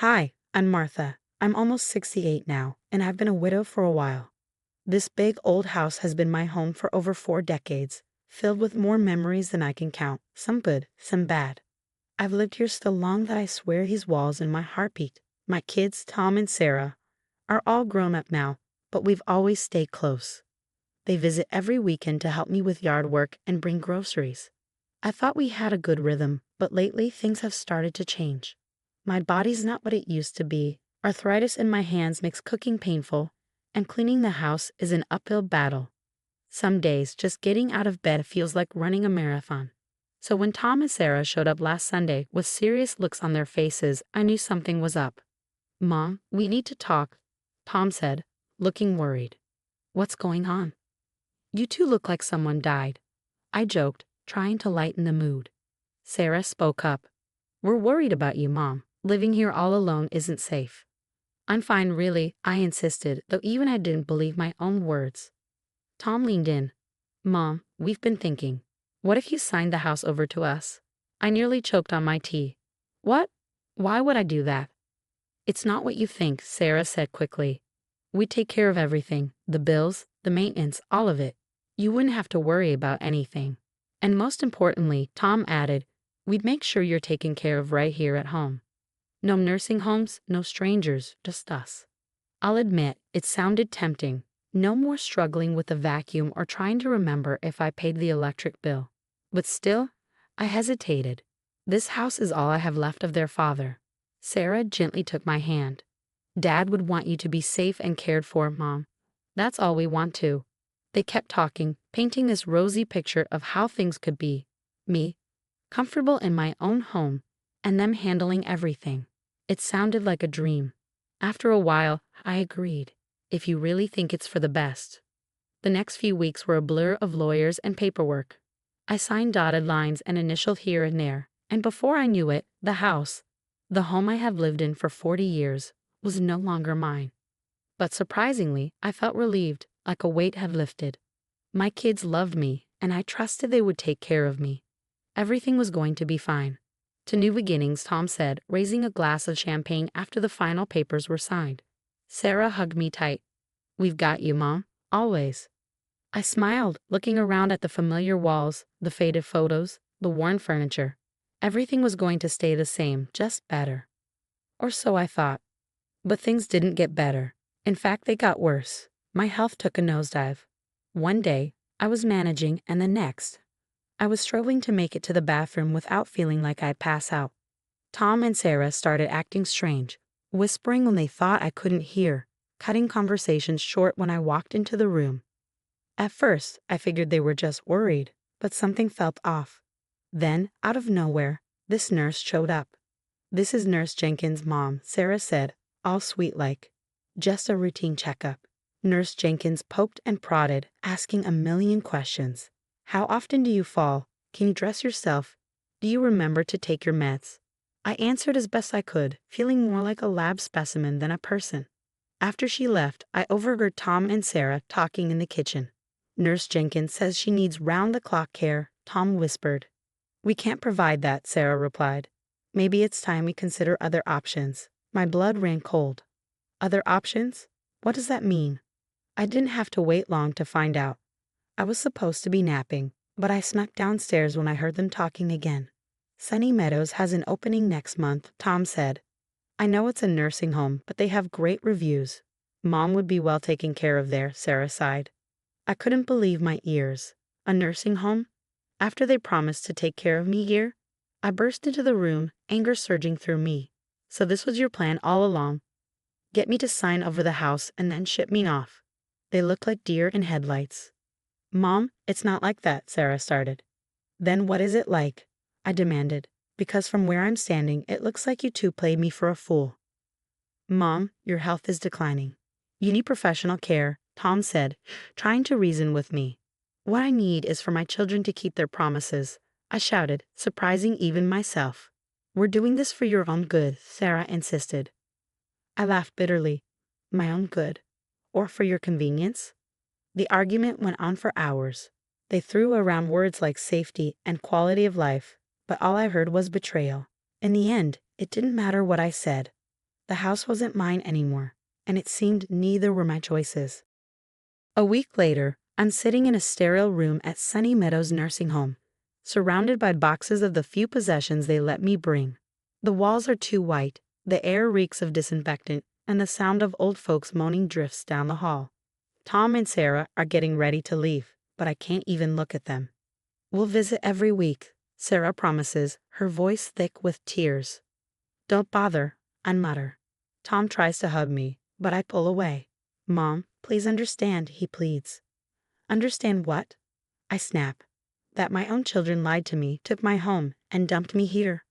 Hi, I'm Martha. I'm almost 68 now, and I've been a widow for a while. This big old house has been my home for over 4 decades, filled with more memories than I can count, some good, some bad. I've lived here so long that I swear these walls in my heartbeat. My kids, Tom and Sarah, are all grown up now, but we've always stayed close. They visit every weekend to help me with yard work and bring groceries. I thought we had a good rhythm, but lately things have started to change. My body's not what it used to be. Arthritis in my hands makes cooking painful, and cleaning the house is an uphill battle. Some days, just getting out of bed feels like running a marathon. So when Tom and Sarah showed up last Sunday with serious looks on their faces, I knew something was up. "Mom, we need to talk," Tom said, looking worried. "What's going on?" "You two look like someone died," I joked, trying to lighten the mood. Sarah spoke up. "We're worried about you, Mom. Living here all alone isn't safe." "I'm fine, really," I insisted, though even I didn't believe my own words. Tom leaned in. "Mom, we've been thinking. What if you signed the house over to us?" I nearly choked on my tea. "What? Why would I do that?" "It's not what you think," Sarah said quickly. "We take care of everything, the bills, the maintenance, all of it. You wouldn't have to worry about anything. And most importantly," Tom added, "we'd make sure you're taken care of right here at home. No nursing homes, no strangers, just us." I'll admit, it sounded tempting. No more struggling with the vacuum or trying to remember if I paid the electric bill. But still, I hesitated. This house is all I have left of their father. Sarah gently took my hand. "Dad would want you to be safe and cared for, Mom. That's all we want too." They kept talking, painting this rosy picture of how things could be. Me, comfortable in my own home, and them handling everything. It sounded like a dream. After a while, I agreed. "If you really think it's for the best." The next few weeks were a blur of lawyers and paperwork. I signed dotted lines and initialed here and there, and before I knew it, the house, the home I have lived in for 40 years, was no longer mine. But surprisingly, I felt relieved, like a weight had lifted. My kids loved me, and I trusted they would take care of me. Everything was going to be fine. "To new beginnings," Tom said, raising a glass of champagne after the final papers were signed. Sarah hugged me tight. "We've got you, Mom, always." I smiled, looking around at the familiar walls, the faded photos, the worn furniture. Everything was going to stay the same, just better. Or so I thought. But things didn't get better. In fact, they got worse. My health took a nosedive. One day, I was managing, and the next, I was struggling to make it to the bathroom without feeling like I'd pass out. Tom and Sarah started acting strange, whispering when they thought I couldn't hear, cutting conversations short when I walked into the room. At first, I figured they were just worried, but something felt off. Then, out of nowhere, this nurse showed up. "This is Nurse Jenkins' mom," Sarah said, all sweet-like. "Just a routine checkup." Nurse Jenkins poked and prodded, asking a million questions. "How often do you fall? Can you dress yourself? Do you remember to take your meds?" I answered as best I could, feeling more like a lab specimen than a person. After she left, I overheard Tom and Sarah talking in the kitchen. "Nurse Jenkins says she needs round-the-clock care," Tom whispered. "We can't provide that," Sarah replied. "Maybe it's time we consider other options." My blood ran cold. Other options? What does that mean? I didn't have to wait long to find out. I was supposed to be napping, but I snuck downstairs when I heard them talking again. "Sunny Meadows has an opening next month," Tom said. "I know it's a nursing home, but they have great reviews." "Mom would be well taken care of there," Sarah sighed. I couldn't believe my ears. A nursing home? After they promised to take care of me here? I burst into the room, anger surging through me. "So this was your plan all along? Get me to sign over the house and then ship me off." They looked like deer in headlights. "Mom, it's not like that," Sarah started. "Then what is it like?" I demanded, because from where I'm standing, it looks like you two played me for a fool. "Mom, your health is declining. You need professional care," Tom said, trying to reason with me. "What I need is for my children to keep their promises," I shouted, surprising even myself. "We're doing this for your own good," Sarah insisted. I laughed bitterly. My own good? Or for your convenience? The argument went on for hours. They threw around words like safety and quality of life, but all I heard was betrayal. In the end, it didn't matter what I said. The house wasn't mine anymore, and it seemed neither were my choices. A week later, I'm sitting in a sterile room at Sunny Meadows Nursing Home, surrounded by boxes of the few possessions they let me bring. The walls are too white, the air reeks of disinfectant, and the sound of old folks moaning drifts down the hall. Tom and Sarah are getting ready to leave, but I can't even look at them. "We'll visit every week," Sarah promises, her voice thick with tears. "Don't bother," I mutter. Tom tries to hug me, but I pull away. "Mom, please understand," he pleads. "Understand what?" I snap. "That my own children lied to me, took my home, and dumped me here."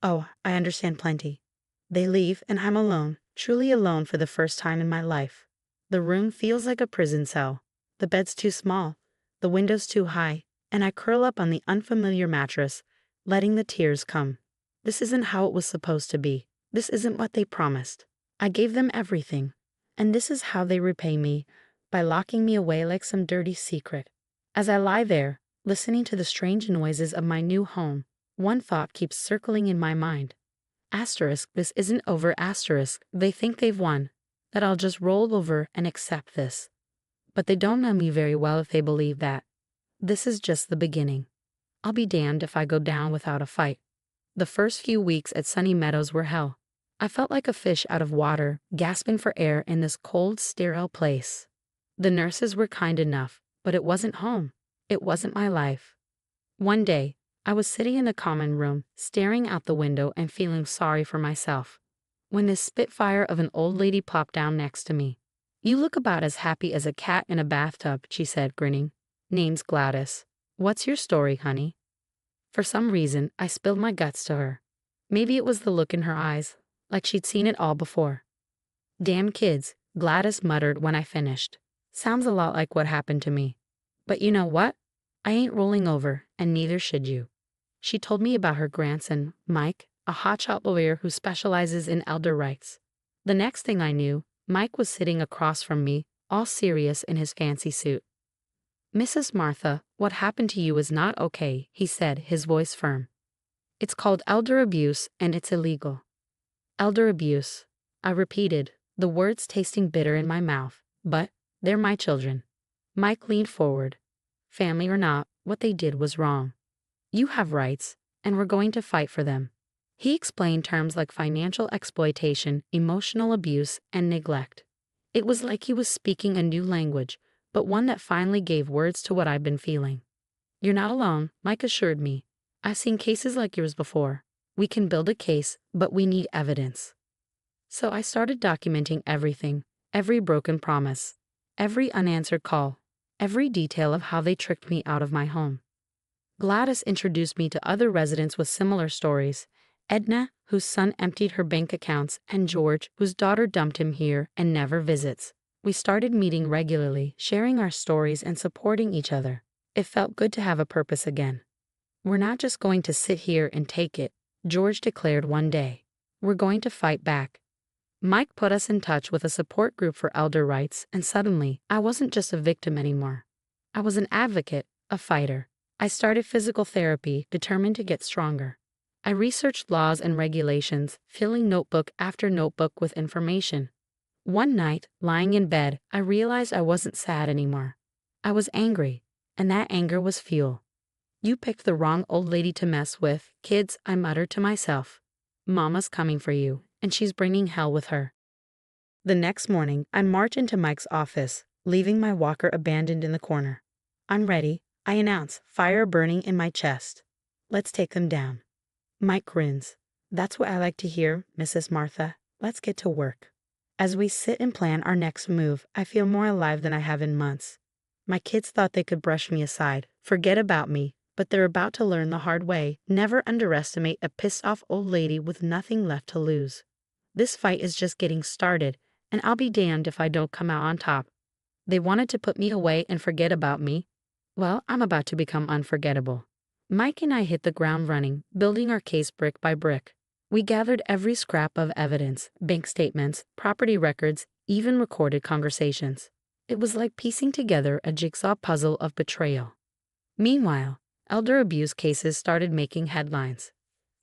"Oh, I understand plenty." They leave, and I'm alone, truly alone for the first time in my life. The room feels like a prison cell. The bed's too small, the window's too high, and I curl up on the unfamiliar mattress, letting the tears come. This isn't how it was supposed to be. This isn't what they promised. I gave them everything, and this is how they repay me, by locking me away like some dirty secret. As I lie there, listening to the strange noises of my new home, one thought keeps circling in my mind. Asterisk, this isn't over, asterisk, they think they've won, that I'll just roll over and accept this. But they don't know me very well if they believe that. This is just the beginning. I'll be damned if I go down without a fight. The first few weeks at Sunny Meadows were hell. I felt like a fish out of water, gasping for air in this cold, sterile place. The nurses were kind enough, but it wasn't home. It wasn't my life. One day, I was sitting in the common room, staring out the window and feeling sorry for myself, when this spitfire of an old lady plopped down next to me. "You look about as happy as a cat in a bathtub," she said, grinning. "Name's Gladys. What's your story, honey?" For some reason, I spilled my guts to her. Maybe it was the look in her eyes, like she'd seen it all before. "Damn kids," Gladys muttered when I finished. Sounds a lot like what happened to me. But you know what? I ain't rolling over, and neither should you. She told me about her grandson, Mike, a hotshot lawyer who specializes in elder rights. The next thing I knew, Mike was sitting across from me, all serious in his fancy suit. "Mrs. Martha, what happened to you is not okay," he said, his voice firm. "It's called elder abuse, and it's illegal." "Elder abuse," I repeated, the words tasting bitter in my mouth, but they're my children. Mike leaned forward. "Family or not, what they did was wrong. You have rights, and we're going to fight for them." He explained terms like financial exploitation, emotional abuse, and neglect. It was like he was speaking a new language, but one that finally gave words to what I've been feeling. "You're not alone," Mike assured me. "I've seen cases like yours before. We can build a case, but we need evidence." So I started documenting everything, every broken promise, every unanswered call, every detail of how they tricked me out of my home. Gladys introduced me to other residents with similar stories. Edna, whose son emptied her bank accounts, and George, whose daughter dumped him here and never visits. We started meeting regularly, sharing our stories and supporting each other. It felt good to have a purpose again. "We're not just going to sit here and take it," George declared one day. "We're going to fight back." Mike put us in touch with a support group for elder rights, and suddenly, I wasn't just a victim anymore. I was an advocate, a fighter. I started physical therapy, determined to get stronger. I researched laws and regulations, filling notebook after notebook with information. One night, lying in bed, I realized I wasn't sad anymore. I was angry, and that anger was fuel. "You picked the wrong old lady to mess with, kids," I muttered to myself. "Mama's coming for you, and she's bringing hell with her." The next morning, I march into Mike's office, leaving my walker abandoned in the corner. "I'm ready," I announce, fire burning in my chest. "Let's take them down." Mike grins. "That's what I like to hear, Mrs. Martha. Let's get to work." As we sit and plan our next move, I feel more alive than I have in months. My kids thought they could brush me aside, forget about me, but they're about to learn the hard way. Never underestimate a pissed-off old lady with nothing left to lose. This fight is just getting started, and I'll be damned if I don't come out on top. They wanted to put me away and forget about me. Well, I'm about to become unforgettable. Mike and I hit the ground running, building our case brick by brick. We gathered every scrap of evidence, bank statements, property records, even recorded conversations. It was like piecing together a jigsaw puzzle of betrayal. Meanwhile, elder abuse cases started making headlines.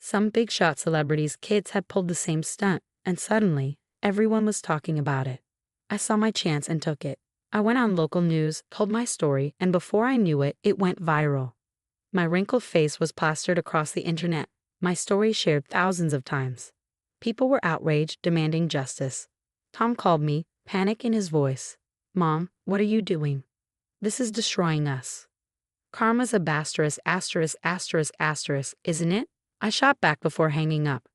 Some big-shot celebrities' kids had pulled the same stunt, and suddenly, Everyone was talking about it. I saw my chance and took it. I went on local news, told my story, and before I knew it, it went viral. My wrinkled face was plastered across the internet, my story shared thousands of times. People were outraged, demanding justice. Tom called me, panic in his voice. "Mom, what are you doing? This is destroying us." "Karma's a bastarus asterisk asterisk asterisk, isn't it?" I shot back before hanging up.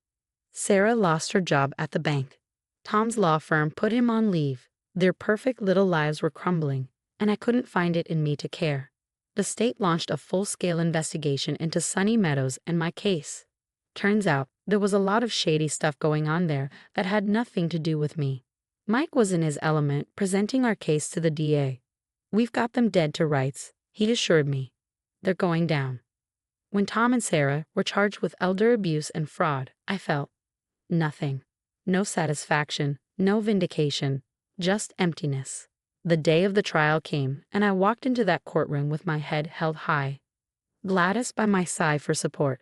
Sarah lost her job at the bank. Tom's law firm put him on leave. Their perfect little lives were crumbling, and I couldn't find it in me to care. The state launched a full-scale investigation into Sunny Meadows and my case. Turns out, there was a lot of shady stuff going on there that had nothing to do with me. Mike was in his element, presenting our case to the DA. "We've got them dead to rights," he assured me. "They're going down." When Tom and Sarah were charged with elder abuse and fraud, I felt nothing. No satisfaction, no vindication, just emptiness. The day of the trial came, and I walked into that courtroom with my head held high. Gladys by my side for support.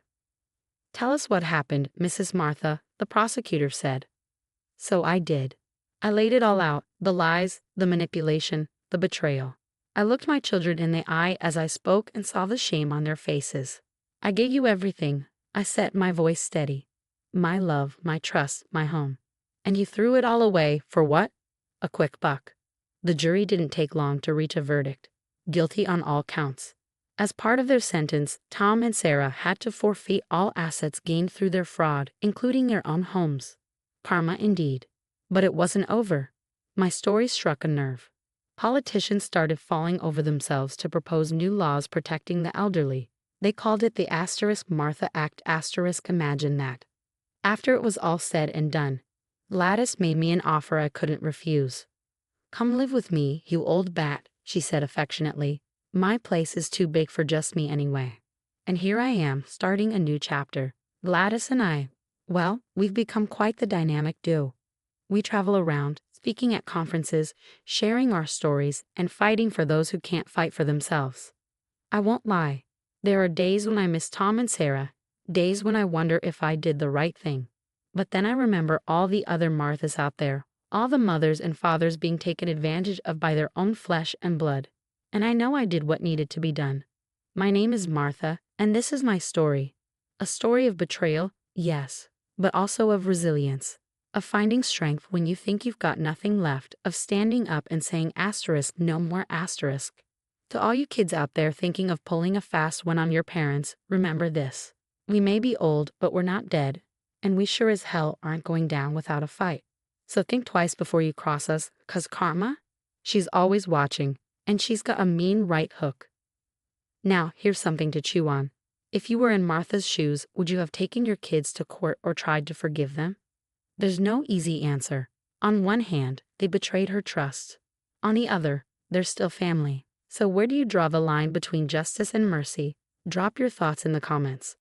"Tell us what happened, Mrs. Martha," the prosecutor said. So I did. I laid it all out, the lies, the manipulation, the betrayal. I looked my children in the eye as I spoke and saw the shame on their faces. "I gave you everything," I set my voice steady. "My love, my trust, my home. And you threw it all away for what? A quick buck." The jury didn't take long to reach a verdict. Guilty on all counts. As part of their sentence, Tom and Sarah had to forfeit all assets gained through their fraud, including their own homes. Karma indeed. But it wasn't over. My story struck a nerve. Politicians started falling over themselves to propose new laws protecting the elderly. They called it the asterisk Martha Act asterisk imagine that. After it was all said and done, Gladys made me an offer I couldn't refuse. "Come live with me, you old bat," she said affectionately. "My place is too big for just me anyway." And here I am, starting a new chapter. Gladys and I, well, we've become quite the dynamic duo. We travel around, speaking at conferences, sharing our stories, and fighting for those who can't fight for themselves. I won't lie. There are days when I miss Tom and Sarah, days when I wonder if I did the right thing. But then I remember all the other Marthas out there, all the mothers and fathers being taken advantage of by their own flesh and blood. And I know I did what needed to be done. My name is Martha, and this is my story. A story of betrayal, yes, but also of resilience. Of finding strength when you think you've got nothing left, of standing up and saying asterisk, no more asterisk. To all you kids out there thinking of pulling a fast one on your parents, remember this. We may be old, but we're not dead, and we sure as hell aren't going down without a fight. So think twice before you cross us, 'cause karma? She's always watching, and she's got a mean right hook. Now, here's something to chew on. If you were in Martha's shoes, would you have taken your kids to court or tried to forgive them? There's no easy answer. On one hand, they betrayed her trust. On the other, they're still family. So where do you draw the line between justice and mercy? Drop your thoughts in the comments.